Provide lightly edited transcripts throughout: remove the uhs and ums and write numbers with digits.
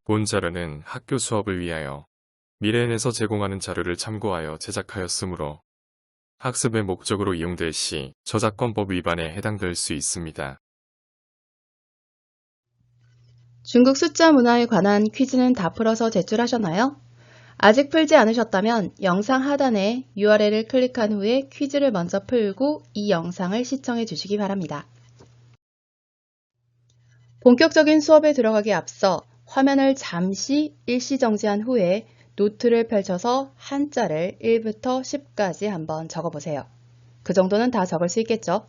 본 자료는 학교 수업을 위하여 미래엔에서 제공하는 자료를 참고하여 제작하였으므로 학습의 목적으로 이용될 시 저작권법 위반에 해당될 수 있습니다. 중국 숫자 문화에 관한 퀴즈는 다 풀어서 제출하셨나요? 아직 풀지 않으셨다면 영상 하단에 URL을 클릭한 후에 퀴즈를 먼저 풀고 이 영상을 시청해 주시기 바랍니다. 본격적인 수업에 들어가기 앞서 화면을 잠시 일시정지한 후에 노트를 펼쳐서 한자를 1부터 10까지 한번 적어보세요. 그 정도는 다 적을 수 있겠죠?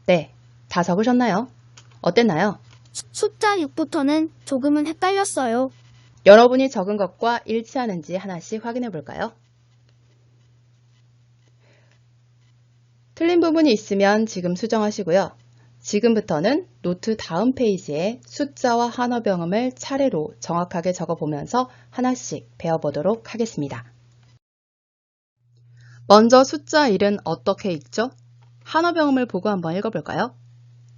네, 다 적으셨나요? 어땠나요? 숫자 6부터는 조금은 헷갈렸어요. 여러분이 적은 것과 일치하는지 하나씩 확인해 볼까요? 틀린 부분이 있으면 지금 수정하시고요. 지금부터는 노트 다음 페이지에 숫자와 한어병음을 차례로 정확하게 적어보면서 하나씩 배워보도록 하겠습니다. 먼저 숫자 1은 어떻게 읽죠? 한어병음을 보고 한번 읽어볼까요?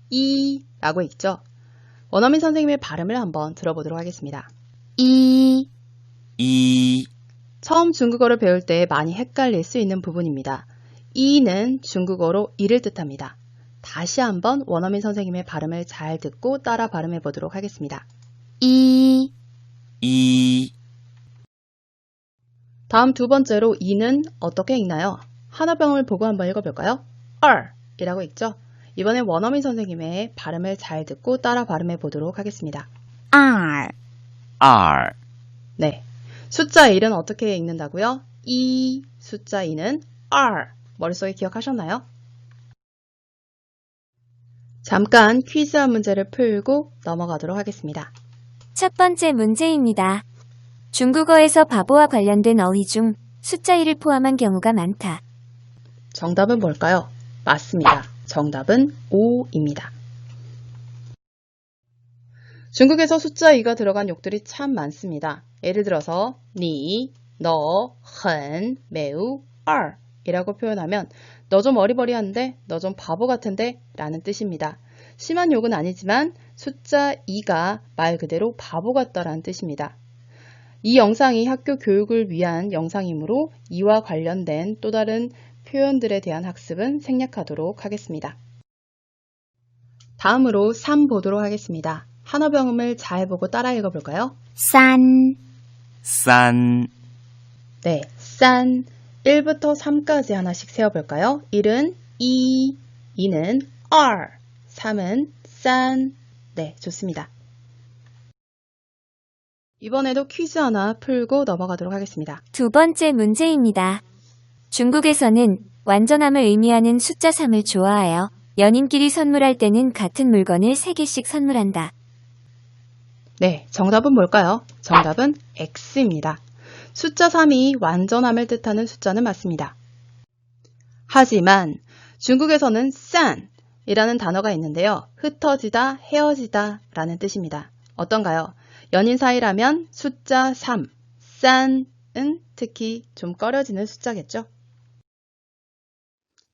이 라고 읽죠? 원어민 선생님의 발음을 한번 들어보도록 하겠습니다. 이, 처음 중국어를 배울 때 많이 헷갈릴 수 있는 부분입니다. 이는 중국어로 이를 뜻합니다. 다시 한번 원어민 선생님의 발음을 잘 듣고 따라 발음해 보도록 하겠습니다. 이, 다음 두 번째로 이는 어떻게 읽나요? 한어병을 보고 한번 읽어볼까요? 이라고 읽죠? 이번엔 원어민 선생님의 발음을 잘 듣고 따라 발음해 보도록 하겠습니다. R, 네, 숫자 1은 어떻게 읽는다고요? 이, 숫자 2는 R. 머릿속에 기억하셨나요? 잠깐 퀴즈 한 문제를 풀고 넘어가도록 하겠습니다. 첫 번째 문제입니다. 중국어에서 바보와 관련된 어휘 중 숫자 1을 포함한 경우가 많다. 정답은 뭘까요? 맞습니다. 정답은 5입니다. 중국에서 숫자 2가 들어간 욕들이 참 많습니다. 예를 들어서 니, 너, 흔, 매우, 이라고 표현하면 너 좀 어리버리한데, 너 좀 바보 같은데 라는 뜻입니다. 심한 욕은 아니지만 숫자 2가 말 그대로 바보 같다라는 뜻입니다. 이 영상이 학교 교육을 위한 영상이므로 이와 관련된 또 다른 표현들에 대한 학습은 생략하도록 하겠습니다. 다음으로 3 보도록 하겠습니다. 한어병음을 잘 보고 따라 읽어볼까요? 산, 네, 싼 1부터 3까지 하나씩 세어볼까요? 1은 이, 2는 R, 3은 싼. 네, 좋습니다. 이번에도 퀴즈 하나 풀고 넘어가도록 하겠습니다. 두 번째 문제입니다. 중국에서는 완전함을 의미하는 숫자 3을 좋아하여 연인끼리 선물할 때는 같은 물건을 3개씩 선물한다. 네, 정답은 뭘까요? 정답은 X입니다. 숫자 3이 완전함을 뜻하는 숫자는 맞습니다. 하지만 중국에서는 싼이라는 단어가 있는데요. 흩어지다, 헤어지다 라는 뜻입니다. 어떤가요? 연인 사이라면 숫자 3, 싼은 특히 좀 꺼려지는 숫자겠죠?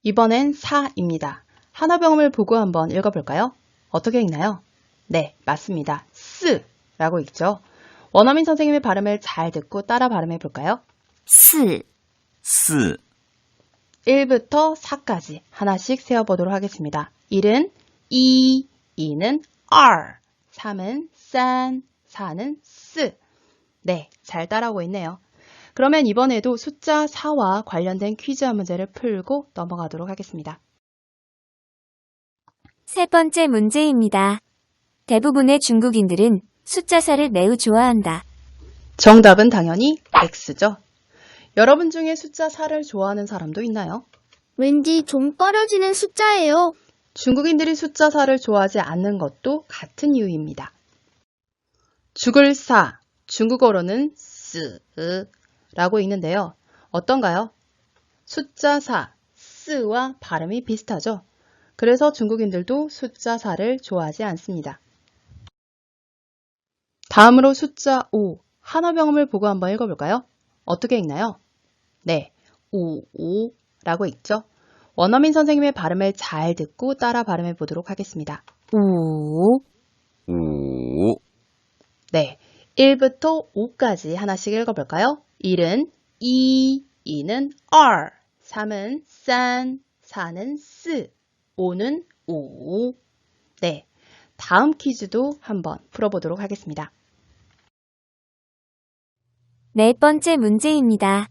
이번엔 4입니다. 한어병음을 보고 한번 읽어볼까요? 어떻게 읽나요? 네, 맞습니다. 스라고 읽죠. 원어민 선생님의 발음을 잘 듣고 따라 발음해 볼까요? 스, 1부터 4까지 하나씩 세어보도록 하겠습니다. 1은 이, 2는 R, 3은 싼, 4는 스. 네, 잘 따라오고 있네요. 그러면 이번에도 숫자 4와 관련된 퀴즈 한 문제를 풀고 넘어가도록 하겠습니다. 세 번째 문제입니다. 대부분의 중국인들은 숫자 4를 매우 좋아한다. 정답은 당연히 X죠. 여러분 중에 숫자 4를 좋아하는 사람도 있나요? 왠지 좀 꺼려지는 숫자예요. 중국인들이 숫자 4를 좋아하지 않는 것도 같은 이유입니다. 죽을 사, 중국어로는 스라고 읽는데요. 어떤가요? 숫자 4, 스와 발음이 비슷하죠? 그래서 중국인들도 숫자 4를 좋아하지 않습니다. 다음으로 숫자 5, 한어병음을 보고 한번 읽어볼까요? 어떻게 읽나요? 네, 55라고 읽죠? 원어민 선생님의 발음을 잘 듣고 따라 발음해 보도록 하겠습니다. 5, 네, 1부터 5까지 하나씩 읽어볼까요? 1은 이, 2는 R, 3은 산, 4는 스, 5는 오. 네, 다음 퀴즈도 한번 풀어보도록 하겠습니다. 네 번째 문제입니다.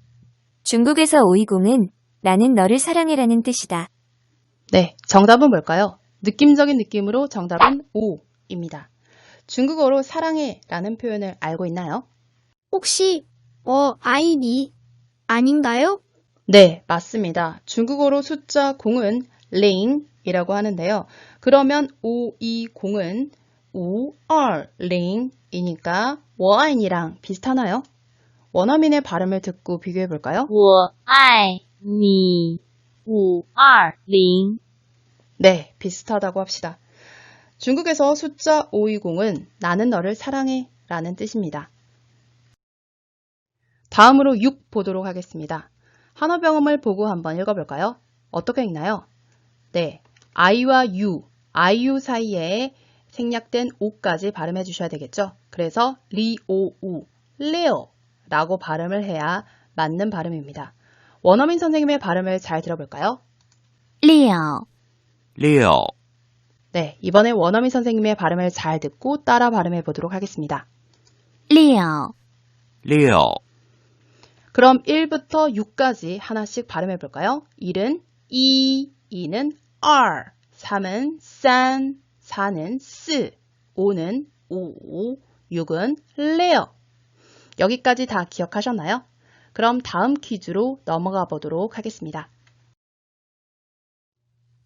중국에서 오이공은 나는 너를 사랑해라는 뜻이다. 네, 정답은 뭘까요? 느낌적인 느낌으로 정답은 오입니다. 중국어로 사랑해 라는 표현을 알고 있나요? 혹시 아이디 아닌가요? 네, 맞습니다. 중국어로 숫자 0은 링이라고 하는데요. 그러면 520은 520이니까 我爱你랑 비슷하나요? 원어민의 발음을 듣고 비교해 볼까요? 我爱你520 네, 비슷하다고 합시다. 중국에서 숫자 520은 나는 너를 사랑해 라는 뜻입니다. 다음으로 6 보도록 하겠습니다. 한어병음을 보고 한번 읽어볼까요? 어떻게 읽나요? 네, I와 U, IU 사이에 생략된 O까지 발음해 주셔야 되겠죠? 그래서 리오우, 레오 라고 발음을 해야 맞는 발음입니다. 원어민 선생님의 발음을 잘 들어볼까요? 리오, Leo, 네, 이번에 원어민 선생님의 발음을 잘 듣고 따라 발음해 보도록 하겠습니다. 리오, Leo, 그럼 1부터 6까지 하나씩 발음해 볼까요? 1은 이, 2는 R, 3은 산, 4는 스, 5는 오, 6은 레어. 여기까지 다 기억하셨나요? 그럼 다음 퀴즈로 넘어가 보도록 하겠습니다.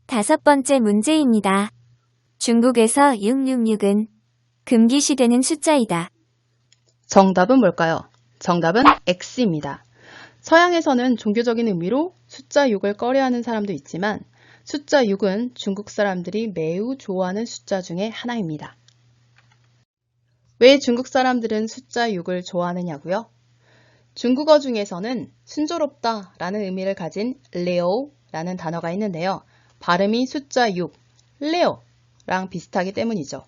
다섯 번째 문제입니다. 중국에서 666은 금기시되는 숫자이다. 정답은 뭘까요? 정답은 X입니다. 서양에서는 종교적인 의미로 숫자 6을 꺼려하는 사람도 있지만 숫자 6은 중국 사람들이 매우 좋아하는 숫자 중에 하나입니다. 왜 중국 사람들은 숫자 6을 좋아하느냐고요? 중국어 중에서는 순조롭다 라는 의미를 가진 레오라는 단어가 있는데요. 발음이 숫자 6, 레오랑 비슷하기 때문이죠.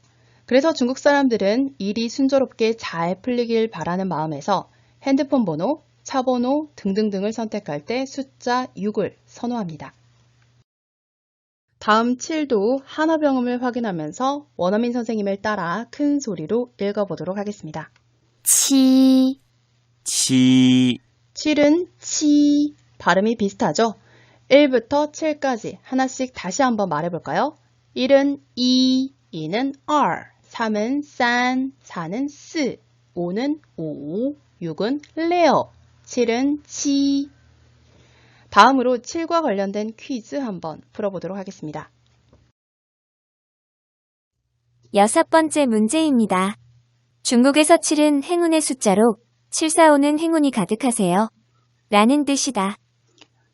그래서 중국 사람들은 일이 순조롭게 잘 풀리길 바라는 마음에서 핸드폰 번호, 차 번호 등등등을 선택할 때 숫자 6을 선호합니다. 다음 7도 한어병음을 확인하면서 원어민 선생님을 따라 큰 소리로 읽어보도록 하겠습니다. 치, 7, 7은 치, 발음이 비슷하죠? 1부터 7까지 하나씩 다시 한번 말해볼까요? 1은 이, 2는 R, 3은 산, 4는 스, 5는 오, 6은 레어, 7은 치. 다음으로 7과 관련된 퀴즈 한번 풀어보도록 하겠습니다. 여섯 번째 문제입니다. 중국에서 7은 행운의 숫자로 745는 행운이 가득하세요. 라는 뜻이다.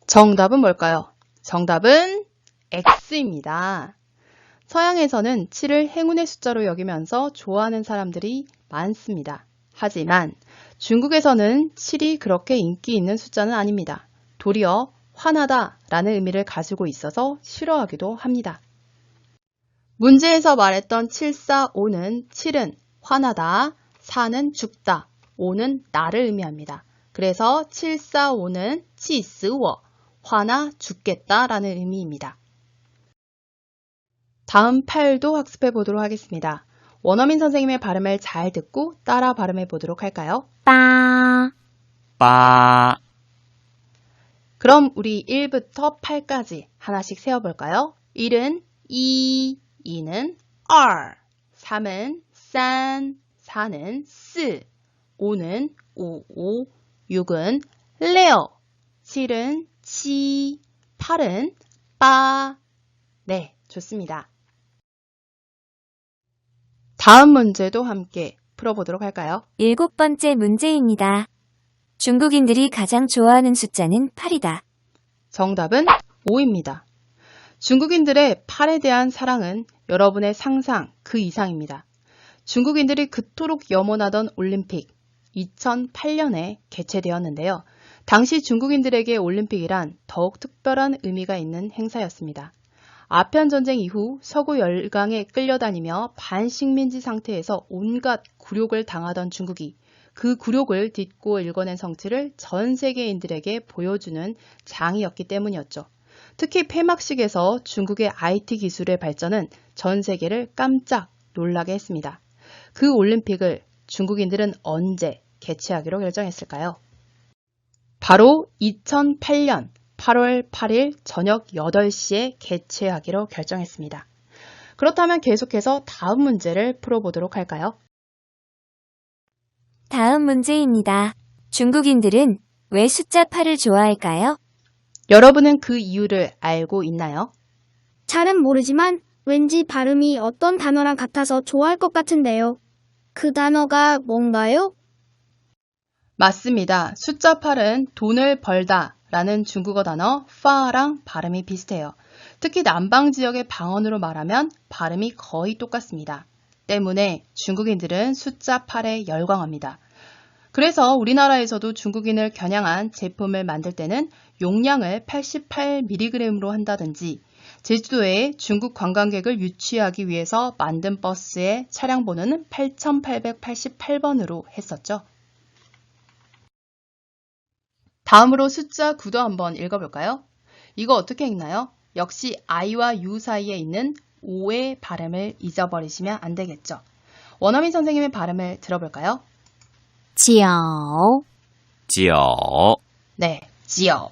정답은 뭘까요? 정답은 X입니다. 서양에서는 7을 행운의 숫자로 여기면서 좋아하는 사람들이 많습니다. 하지만 중국에서는 7이 그렇게 인기 있는 숫자는 아닙니다. 도리어 화나다 라는 의미를 가지고 있어서 싫어하기도 합니다. 문제에서 말했던 745는 7은 화나다, 4는 죽다, 5는 나를 의미합니다. 그래서 745는 气死我, 화나 죽겠다 라는 의미입니다. 다음 8도 학습해 보도록 하겠습니다. 원어민 선생님의 발음을 잘 듣고 따라 발음해 보도록 할까요? 빠, 8, 그럼 우리 1부터 8까지 하나씩 세어볼까요? 1은 이, 2는 R, 3은 산, 4는 스, 5는 오, 6은 레어, 7은 치, 8은 빠. 네, 좋습니다. 다음 문제도 함께 풀어보도록 할까요? 일곱 번째 문제입니다. 중국인들이 가장 좋아하는 숫자는 8이다. 정답은 5입니다. 중국인들의 8에 대한 사랑은 여러분의 상상 그 이상입니다. 중국인들이 그토록 염원하던 올림픽 2008년에 개최되었는데요. 당시 중국인들에게 올림픽이란 더욱 특별한 의미가 있는 행사였습니다. 아편전쟁 이후 서구 열강에 끌려다니며 반식민지 상태에서 온갖 굴욕을 당하던 중국이 그 굴욕을 딛고 일궈낸 성취를 전 세계인들에게 보여주는 장이었기 때문이었죠. 특히 폐막식에서 중국의 IT 기술의 발전은 전 세계를 깜짝 놀라게 했습니다. 그 올림픽을 중국인들은 언제 개최하기로 결정했을까요? 바로 2008년 8월 8일 저녁 8시에 개최하기로 결정했습니다. 그렇다면 계속해서 다음 문제를 풀어보도록 할까요? 다음 문제입니다. 중국인들은 왜 숫자 8을 좋아할까요? 여러분은 그 이유를 알고 있나요? 잘은 모르지만 왠지 발음이 어떤 단어랑 같아서 좋아할 것 같은데요. 그 단어가 뭔가요? 맞습니다. 숫자 8은 돈을 벌다 라는 중국어 단어 파랑 발음이 비슷해요. 특히 남방 지역의 방언으로 말하면 발음이 거의 똑같습니다. 때문에 중국인들은 숫자 8에 열광합니다. 그래서 우리나라에서도 중국인을 겨냥한 제품을 만들 때는 용량을 88mg으로 한다든지 제주도에 중국 관광객을 유치하기 위해서 만든 버스의 차량 번호는 8888번으로 했었죠. 다음으로 숫자 9도 한번 읽어볼까요? 이거 어떻게 읽나요? 역시 I와 U 사이에 있는 O의 발음을 잊어버리시면 안 되겠죠. 원어민 선생님의 발음을 들어볼까요? 9 9 네, 지오.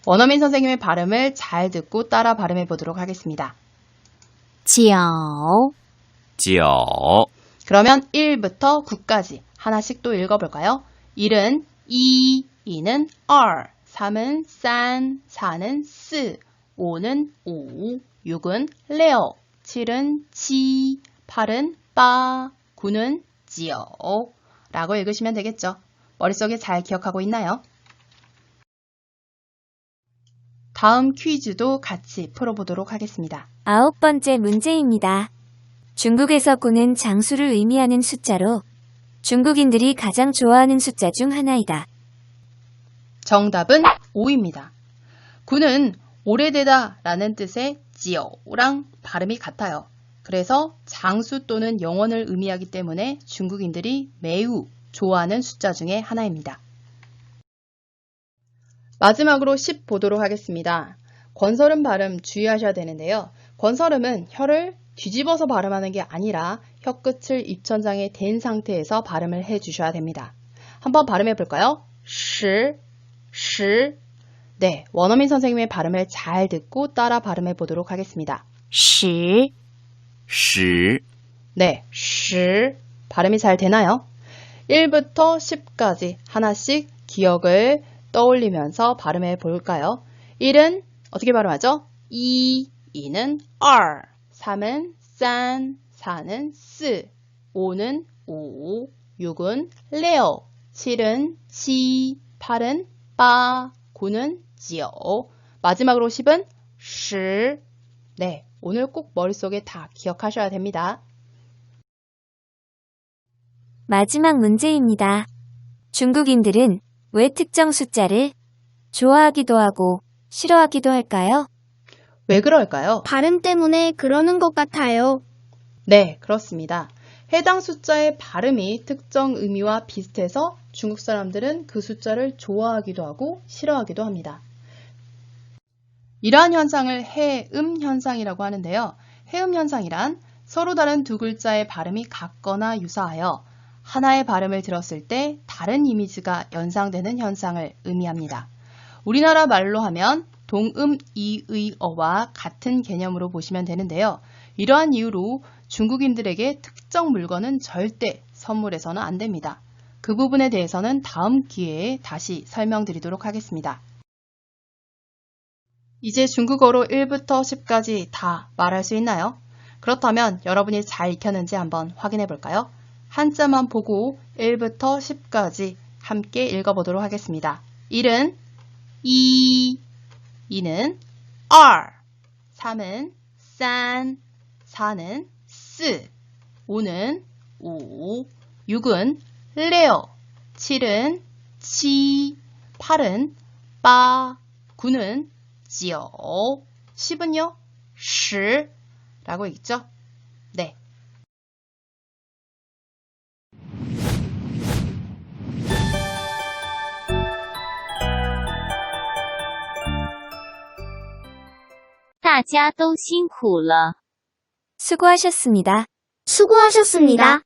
원어민 선생님의 발음을 잘 듣고 따라 발음해 보도록 하겠습니다. 9 9 그러면 1부터 9까지 하나씩 또 읽어볼까요? 1은 2, 2는 R, 3은 3, 4는 4, 5는 5, 6은 레오, 7은 지, 8은 빠, 9는 지오 라고 읽으시면 되겠죠. 머릿속에 잘 기억하고 있나요? 다음 퀴즈도 같이 풀어보도록 하겠습니다. 9번째 문제입니다. 중국에서 9는 장수를 의미하는 숫자로 중국인들이 가장 좋아하는 숫자 중 하나이다. 정답은 5입니다. 9는 오래되다 라는 뜻의 지오랑 발음이 같아요. 그래서 장수 또는 영원을 의미하기 때문에 중국인들이 매우 좋아하는 숫자 중에 하나입니다. 마지막으로 10 보도록 하겠습니다. 권설음 발음 주의하셔야 되는데요. 권설음은 혀를 뒤집어서 발음하는 게 아니라 혀끝을 입천장에 댄 상태에서 발음을 해주셔야 됩니다. 한번 발음해 볼까요? 시, 시. 네, 원어민 선생님의 발음을 잘 듣고 따라 발음해 보도록 하겠습니다. 10 10 네, 시. 발음이 잘 되나요? 1부터 10까지 하나씩 기억을 떠올리면서 발음해 볼까요? 1은 어떻게 발음하죠? 2, 2는 R, 3은 3, 4는 4, 5는 5, 6은 레오, 7은 지, 8은 빠, 9는 지오. 마지막으로 10은 시. 네, 오늘 꼭 머릿속에 다 기억하셔야 됩니다. 마지막 문제입니다. 중국인들은 왜 특정 숫자를 좋아하기도 하고 싫어하기도 할까요? 왜 그럴까요? 발음 때문에 그러는 것 같아요. 네, 그렇습니다. 해당 숫자의 발음이 특정 의미와 비슷해서 중국 사람들은 그 숫자를 좋아하기도 하고 싫어하기도 합니다. 이러한 현상을 해음 현상이라고 하는데요. 해음 현상이란 서로 다른 두 글자의 발음이 같거나 유사하여 하나의 발음을 들었을 때 다른 이미지가 연상되는 현상을 의미합니다. 우리나라 말로 하면 동음 이의어와 같은 개념으로 보시면 되는데요. 이러한 이유로 중국인들에게 특정 물건은 절대 선물해서는 안 됩니다. 그 부분에 대해서는 다음 기회에 다시 설명드리도록 하겠습니다. 이제 중국어로 1부터 10까지 다 말할 수 있나요? 그렇다면 여러분이 잘 익혔는지 한번 확인해 볼까요? 한자만 보고 1부터 10까지 함께 읽어보도록 하겠습니다. 1은 2, 2는 R, 3은 3, 4는 4, 5는 5, 6은 레오, 7은 치, 8은 빠, 9는 지오, 10은요? 10라고 읽죠? 네.大家都辛苦了。 수고하셨습니다. 수고하셨습니다.